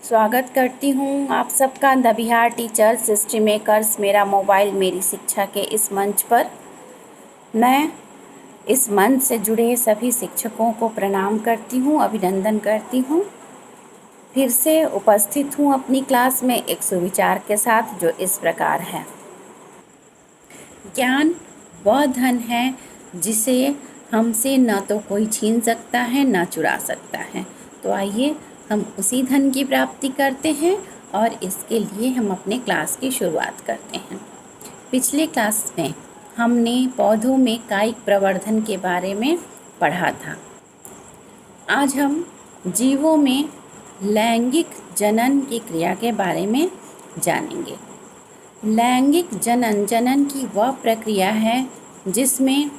स्वागत करती हूँ आप सबका the Bihar teachers history makers मेरा मोबाइल मेरी शिक्षा के इस मंच पर। मैं इस मंच से जुड़े सभी शिक्षकों को प्रणाम करती हूँ, अभिनंदन करती हूँ। फिर से उपस्थित हूँ अपनी क्लास में एक सुविचार के साथ जो इस प्रकार है। ज्ञान वह धन है जिसे हमसे न तो कोई छीन सकता है न चुरा सकता है। तो आइए हम उसी धन की प्राप्ति करते हैं और इसके लिए हम अपने क्लास की शुरुआत करते हैं। पिछले क्लास में हमने पौधों में कायिक प्रवर्धन के बारे में पढ़ा था। आज हम जीवों में लैंगिक जनन की क्रिया के बारे में जानेंगे। लैंगिक जनन की वह प्रक्रिया है जिसमें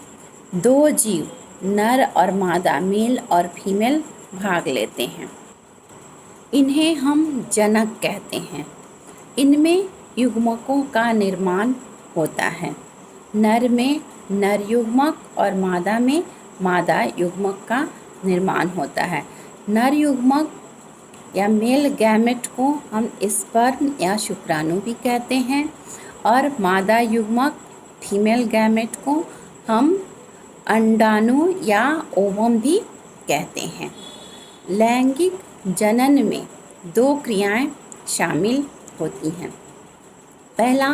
दो जीव नर और मादा मेल और फीमेल भाग लेते हैं। इन्हें हम जनक कहते हैं। इनमें युग्मकों का निर्माण होता है। नर में नर युग्मक और मादा में मादा युग्मक का निर्माण होता है। नर युग्मक या मेल गैमेट को हम स्पर्म या शुक्राणु भी कहते हैं और मादा युग्मक फीमेल गैमेट को हम अंडाणु या ओवम भी कहते हैं। लैंगिक जनन में दो क्रियाएं शामिल होती हैं। पहला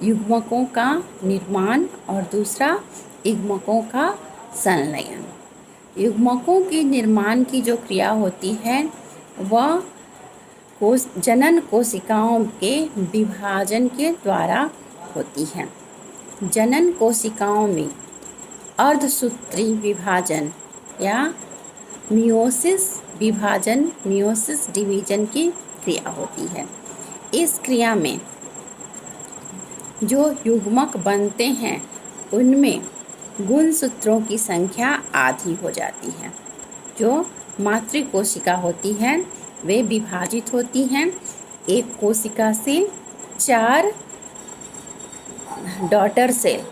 युग्मकों का निर्माण और दूसरा युग्मकों का संलयन। युग्मकों के निर्माण की जो क्रिया होती है वह जनन कोशिकाओं के विभाजन के द्वारा होती है। जनन कोशिकाओं में अर्धसूत्री विभाजन या मियोसिस विभाजन मियोसिस डिवीजन की क्रिया होती है। इस क्रिया में जो युग्मक बनते हैं उनमें गुणसूत्रों की संख्या आधी हो जाती है। जो मातृ कोशिका होती है वे विभाजित होती हैं। एक कोशिका से 4 डॉटर सेल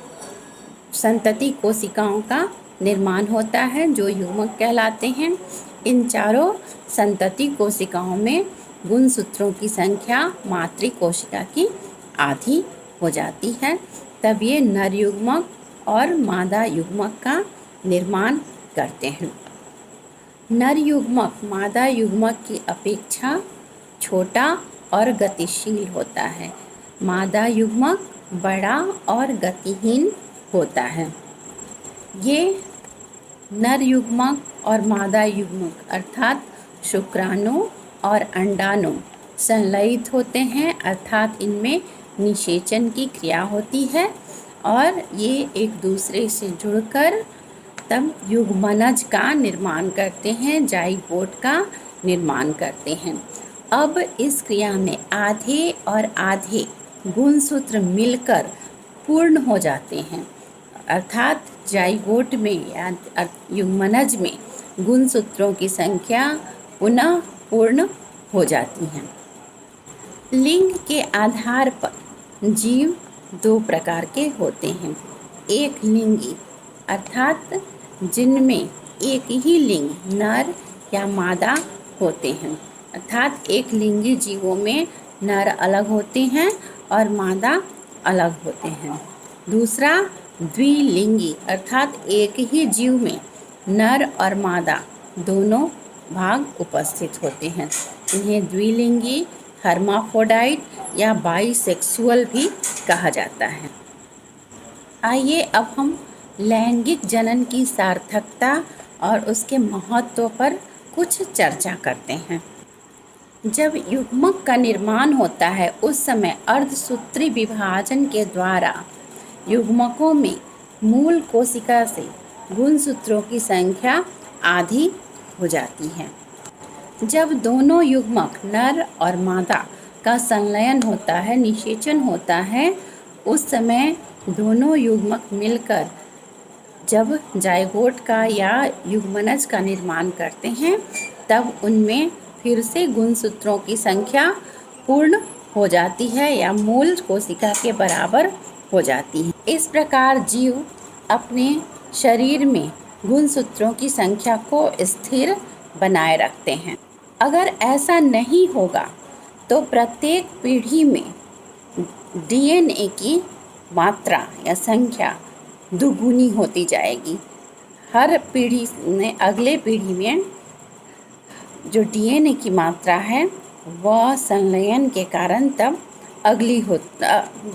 संतति कोशिकाओं का निर्माण होता है जो युग्मक कहलाते हैं। इन चारों संतति कोशिकाओं में गुणसूत्रों की संख्या मातृ कोशिका की आधी हो जाती है। तब ये नर युग्मक और मादा युग्मक का निर्माण करते हैं। नर युग्मक मादा युग्मक की अपेक्षा छोटा और गतिशील होता है। मादा युग्मक बड़ा और गतिहीन होता है। ये नर युग्मक और मादा युग्मक अर्थात शुक्राणु और अंडाणु संलयित होते हैं अर्थात इनमें निषेचन की क्रिया होती है और ये एक दूसरे से जुड़कर तब युग्मनज का निर्माण करते हैं, जाइगोट का निर्माण करते हैं। अब इस क्रिया में आधे और आधे गुणसूत्र मिलकर पूर्ण हो जाते हैं अर्थात जाइगोट में या युग्मनज में गुणसूत्रों की संख्या पुनः पूर्ण हो जाती है। लिंग के आधार पर जीव दो प्रकार के होते हैं। एक लिंगी अर्थात जिनमें एक ही लिंग नर या मादा होते हैं अर्थात एक लिंगी जीवों में नर अलग होते हैं और मादा अलग होते हैं। दूसरा द्विलिंगी अर्थात एक ही जीव में नर और मादा दोनों भाग उपस्थित होते हैं। इन्हें द्विलिंगी हर्माफ्रोडाइट या बाइसेक्सुअल भी कहा जाता है। आइए अब हम लैंगिक जनन की सार्थकता और उसके महत्व पर कुछ चर्चा करते हैं। जब युग्मक का निर्माण होता है उस समय अर्धसूत्री विभाजन के द्वारा युग्मकों में मूल कोशिका से गुणसूत्रों की संख्या आधी हो जाती है। जब दोनों युग्मक नर और मादा का संलयन होता है, निषेचन होता है, उस समय दोनों युग्मक मिलकर जब जाइगोट का या युग्मनज का निर्माण करते हैं तब उनमें फिर से गुणसूत्रों की संख्या पूर्ण हो जाती है या मूल कोशिका के बराबर हो जाती है। इस प्रकार जीव अपने शरीर में गुणसूत्रों की संख्या को स्थिर बनाए रखते हैं। अगर ऐसा नहीं होगा तो प्रत्येक पीढ़ी में डीएनए की मात्रा या संख्या दुगुनी होती जाएगी। हर पीढ़ी में, अगले पीढ़ी में जो डीएनए की मात्रा है वह संलयन के कारण तब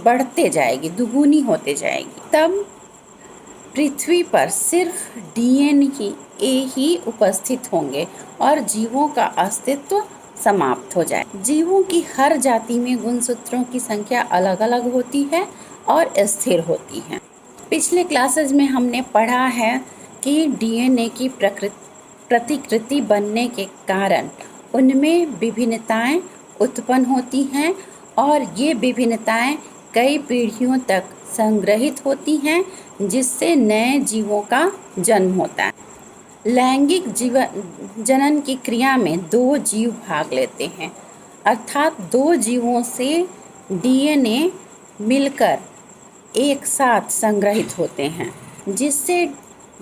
बढ़ते जाएगी, दुगुनी होते जाएगी। तब पृथ्वी पर सिर्फ डीएनए ही उपस्थित होंगे और जीवों का अस्तित्व समाप्त हो जाए। जीवों की हर जाति में गुणसूत्रों की संख्या अलग अलग होती है और स्थिर होती है। पिछले क्लासेस में हमने पढ़ा है कि डीएनए की प्रतिकृति बनने के कारण उनमें विभिन्नताएं उत्पन्न होती हैं और ये विभिन्नताएं कई पीढ़ियों तक संग्रहित होती हैं, जिससे नए जीवों का जन्म होता है। लैंगिक जनन की क्रिया में 2 जीव भाग लेते हैं, अर्थात 2 जीवों से डीएनए मिलकर एक साथ संग्रहित होते हैं, जिससे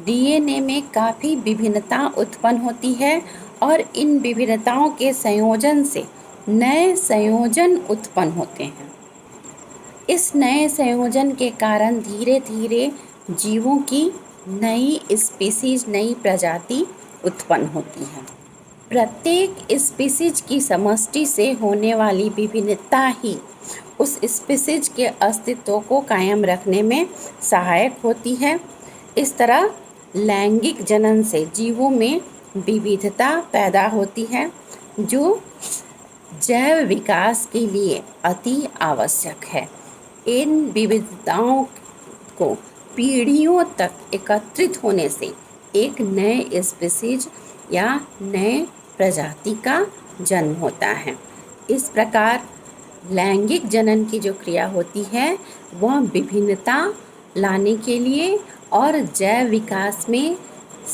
डीएनए में काफ़ी विभिन्नता उत्पन्न होती है और इन विभिन्नताओं के संयोजन से नए संयोजन उत्पन्न होते हैं। इस नए संयोजन के कारण धीरे धीरे जीवों की नई स्पीसीज, नई प्रजाति उत्पन्न होती है। प्रत्येक स्पीसीज की समष्टि से होने वाली विभिन्नता ही उस स्पीसीज के अस्तित्व को कायम रखने में सहायक होती है। इस तरह लैंगिक जनन से जीवों में विविधता पैदा होती है, जो जैव विकास के लिए अति आवश्यक है। इन विविधताओं को पीढ़ियों तक एकत्रित होने से एक नए स्पीसीज या नए प्रजाति का जन्म होता है। इस प्रकार लैंगिक जनन की जो क्रिया होती है वह विभिन्नता लाने के लिए और जैव विकास में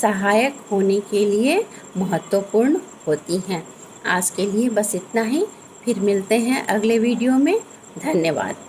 सहायक होने के लिए महत्वपूर्ण होती हैं। आज के लिए बस इतना ही, फिर मिलते हैं अगले वीडियो में। धन्यवाद।